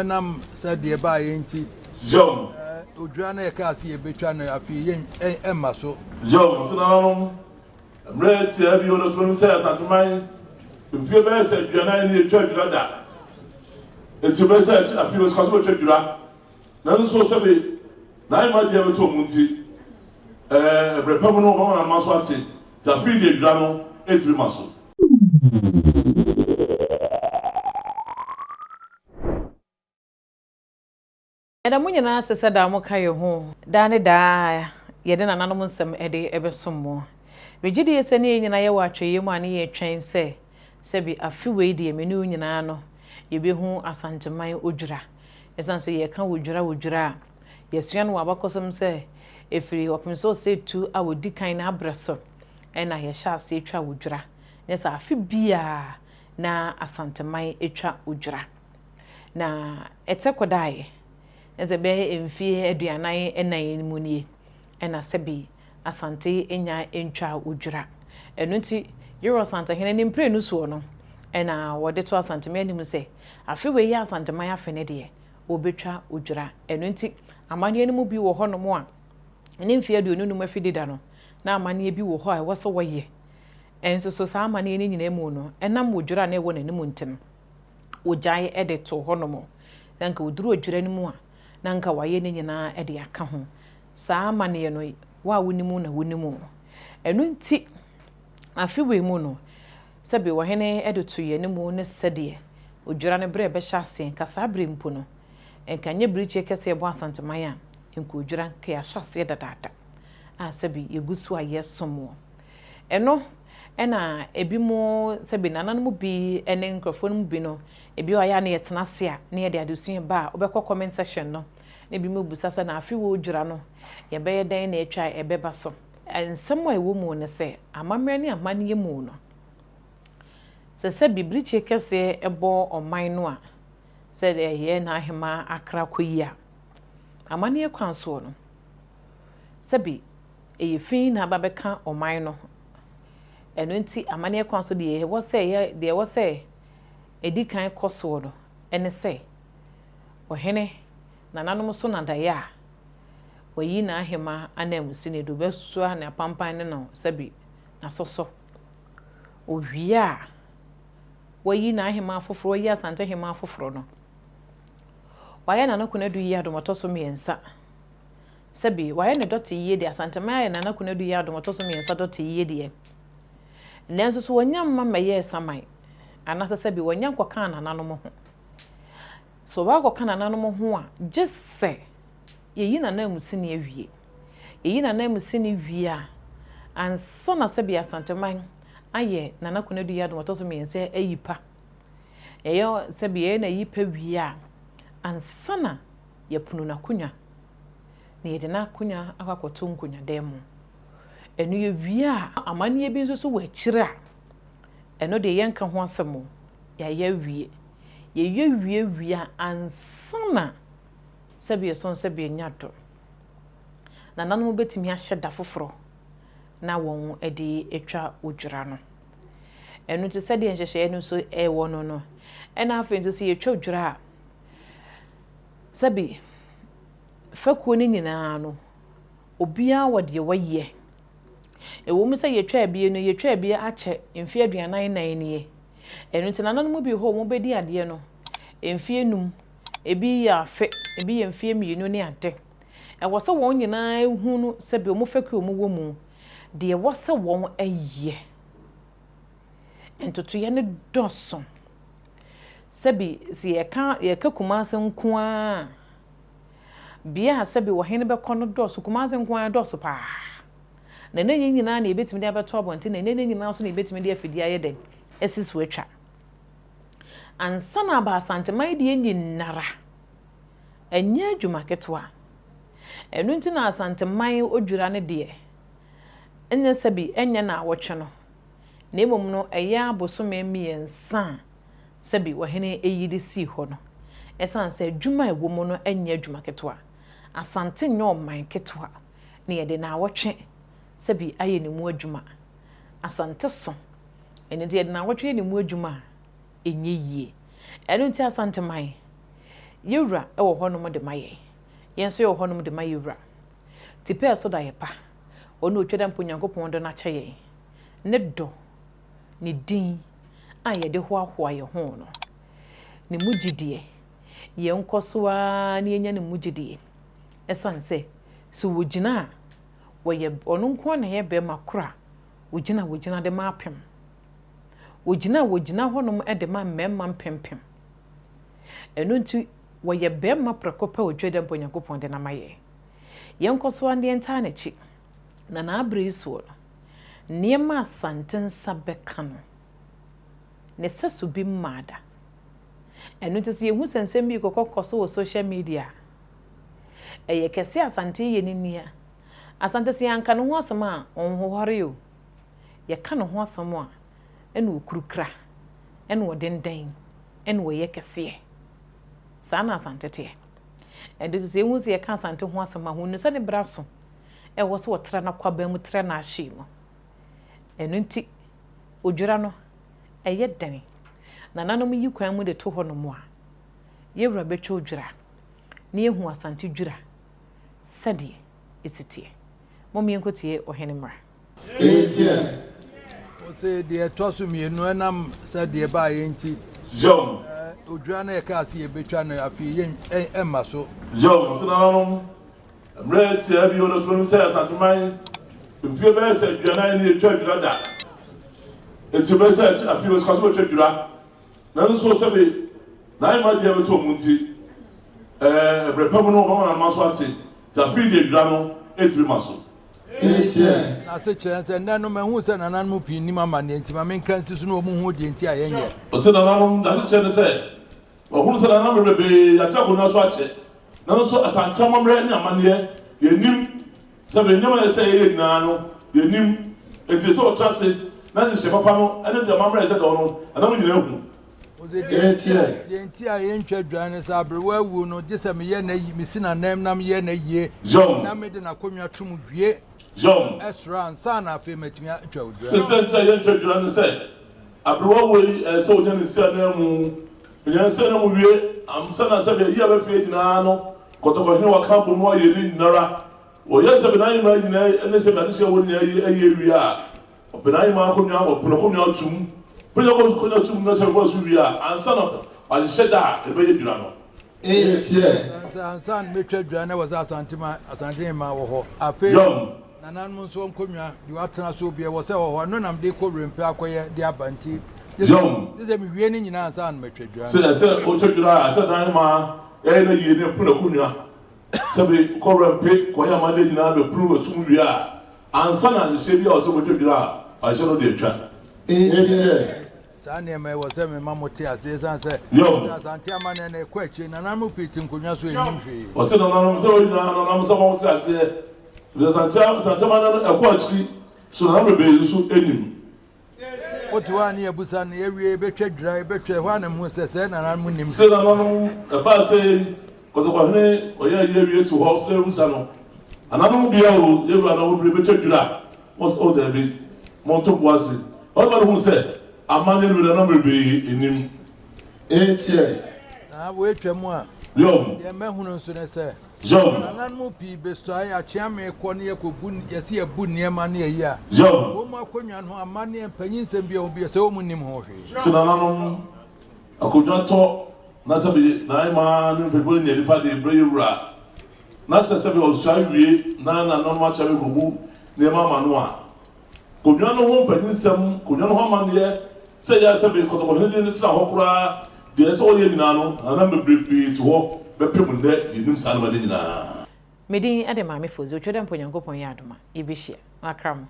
Nam said the buy inchi. John. Udrana kasi a betran afi yen emma so. John, so red here be on the 26 at mine. If you better say you are not in the church, you are that. It's your best I feel was possible to you. None so say, 9 months ever to Munti. Republican of Maswati, the free the grano, 8 muscle. Eda mu nyina sese da mo kaye ho da ne da ye de nananom nsem ede ebesom begide ye se ne nyina ye watwe mu ane ye twen se bi afiwe de menu nyina no ye be hu asanteman odwura esan se ye ka wodwura ye sua no abakosem se efiri opemso se tu awodi kan na abreso ena ye sha ase etwa wodwura yesa afi bia na asanteman etwa wodwura na etekodai eze be emfie aduanan enan mu nie ena sebi asante enya entwa odwura enunti yero asante hene ni mpre nu so no ena wode to asante me anim se afi we ya asante man afene de obetwa odwura enunti amane animu bi wo hono mo a ni mfie aduonu nu mafidi da no na amane bi wo ho a wose woye enso so sa amane ni nyina mu no enam odwura na ewo nanimu ntem ojae ede to hono mo danka oduru odwura ni mu a nanka waye ne nyina e de aka ho saa mane no wa wonimu na wonimu enunti afiwe mu no sebe wo hene e de to ye ne mu ne sede odwura ne bre be hyase ka saa bre mpo no enkanye briche kese bo asanteman a enko odwura ka ya hyase dadada a sebe yegusu a yesomo eno ena ebi mu sebe nananmu bi ene nkrofo mu bi no ebi wa ya na yetena se a na ye de adesuye ba obekọ comment section no na bi mu busasa na afi wo dwura no ye be den na etwa ebeba so ensem a ewo mu ne se amamre ne amane mu no se bibriche kese ebo oman no a se de ye na ahema akra koyi a amane kwanso no se bi eyefin na babeka oman no enunti amane kwanso de wo se edikan koso no ene se ohene nananom so na daya wayi na ahema anamusi ne do besu na pampan ne no sabi na soso ohwia wayi na ahema afoforo yi asante ahema afoforo no waya nanakuna du yi adomotoso miensa sabi waya ne dot yi de asante ma nanakuna du yi adomotoso miensa dot yi de nenso so wanyam mama ye samai anasa sabi wanyam kwaka nananom ho so wa kwaka nananom ho a jesse yeyi nanamusi ne awie yeyi nanamusi ne wie a ansa na sabi asanteman aye nanakuna du ya domotoso miensa ayipa eyo sabi ye na yipa wie a ansa na yapunu na kunya ne yede na kunya akwakoto nkunya demo enu ye wie a amane bi nso so wa kire a eno de yenka ho asemo ya wie ye wie a ansana sabi son sabi nyato na nanu betimi ahye da foforo na won edi etwa odwura no enu te sade enhyehyɛ enu so ewo no ena afa nso so yetwa odwura a sabi fakuo ni nyina no obia wode waye ewo mu se yetwa abie no yetwa abie ache mfie aduanan nan nie enu te nanan mu bi ho mu bedi ade no mfie num ebi ya afe ebi ya mfie mienu ne ade ewo se won nyina ehu no se bi omu fakuo mu wo mu de ewo se won aye entoto ye ne doso se bi si ye ka kumase nko a bia se bi wo hene be kono doso kumase nko a doso pa na nenye nyina na ebetimi de abeto abonte na nenye nyina so na ebetimi de afidi ayeden esiso atwa ansa na ba asanteman de nyinara enye adwuma ketwa enu nti na asanteman odwura ne de enye sabi enye na awotwe no na emom no eya abosome miensa sabi wahene eyidi si ho no esan se adwuma ewo mu no enye adwuma ketwa asante nyo man ketwa na ye de na awotwe sabi aye ne mu adwuma asante so ene de na awotwe ne mu adwuma enye yie enu nti asanteman yewura ewo honom de maye yenso ye honom de maye yewura tipe so da yepa ono otweda mponyankopon do na kyeye ne do ne din a ye de hoahoa ye ho no ne mugidie ye nkosoa ne yenya ne mugidie esanse so wogina woye ono nko na ye be makora wogina de mapem wogina honom de ma mmemma mpempem eno nti woye be ma prekopa otweda mponyankopon de na maye ye nkosoa ne enta na chi na abriso niema santensa beka no ne sesu bi mmada eno nti se ye hu sensem bi kokokoso wo social media eye kese asante ye ninia asante se yanka no ho asema onhohore yo ye ka no ho asema a eno okurukra eno odenden eno wo ye kese sana asante te endo se hu se ye ka asante ho asema hu no se ne braso e wo se wotra na kwaba mu tra na ahye mu eno nti odwura no eye den na nanom yi kwan mu de to ho no mo a ye wura betwa odwura na ye hu asante dwura sade esitie mom yenkotie ohenemra etie o se de tosu mienu enam sade ba ye nti John odwura na ye ka se ye betwa no afi ye emma so John sinananom Red abi ono to nse asantuman mfie be se dwana ni etwa dwura da enti be se afi was kwaso etwa dwura na nso se be na ima dia beto munti brepam no ho na maso ate ta fi de dwura no etri maso etie na se chense nanu mehu se nanan mu pi ni mama ne enti ma menkan sisu no mu hu de enti ayenye o se nananom da se chense o hu se nananom rebe ya ta ko na so ache na so asante mamre ni amane yenim sabe nyama ye say ye nyina no yenim enti so trase na se papa no ene de mamre se do no anam nyina hu o de enti ayentwa dwane sa abrewa wu no de se me ye na yi misina nam nam ye na yie na me de na konwa tum wie John Esra sana afi metimi atwa odwa se yentwa dwane se abrewa we se onya ni sia na mu nya se na mu wie am se na se be ye ba fi nyina no kotoko hene wakambo no ye ni nara o yesa benai ma nyina ene se bani se woni aye wi a benai ma ko nya wo ko nya tum ko nya tum na se ko su wi a ansa no a sheda e be yedura no tie ansan metwa dwa na was asante ma wo ho afi nanan mun so nkonwa di watena so bia wo se wo ho no nam de ko rempe akoye de abanti de me wie ni nyina ansan metwa dwa se o twa asa dan ma na ye ne puna kunwa sabe ko rempe ko ya ma de nyina be pru tum wi a ansa na se bia o so bo twa a se no de twa Sane me wo se me mamoti ase san se asante amane na ekwachi na namu piti nkonwa so enyim hwe o se na namu se o na namu se mamoti ase de sante amane na ekwachi so na namu be so enim otuwa ni ebusa na ewie betwa dra betwa hwa na mu se na namu nim se na namu e ba se ko to ko hne o ya ye wie to ho so ebusa no anamu bia o ye ru na wo betwa dra most all there be monto boise o ba hu se amane lu na number be enim etie na wo etwa mu a ye mehunu nso ne se nanan mu pi besoa ya chiame ko ne yakobu yesi ebu niema ne yi a wo mu akonwa no amane empanyin sem bia obi se wo mu nim ho hwe sinananom akonwa to na sabe na ima no people ne lipa de brewura na sabe o swawie na normal chabe gugu ne mama no a konwa no ho empanyin sem konwa no ho amane se ya sabe ko to hende ne tsa hokura de se o ye nyina no na bebrebe to ho bepem ne yenim sanoma ne nyina medin ade maame fozi otweda mponyankopon ya adoma ibehia akram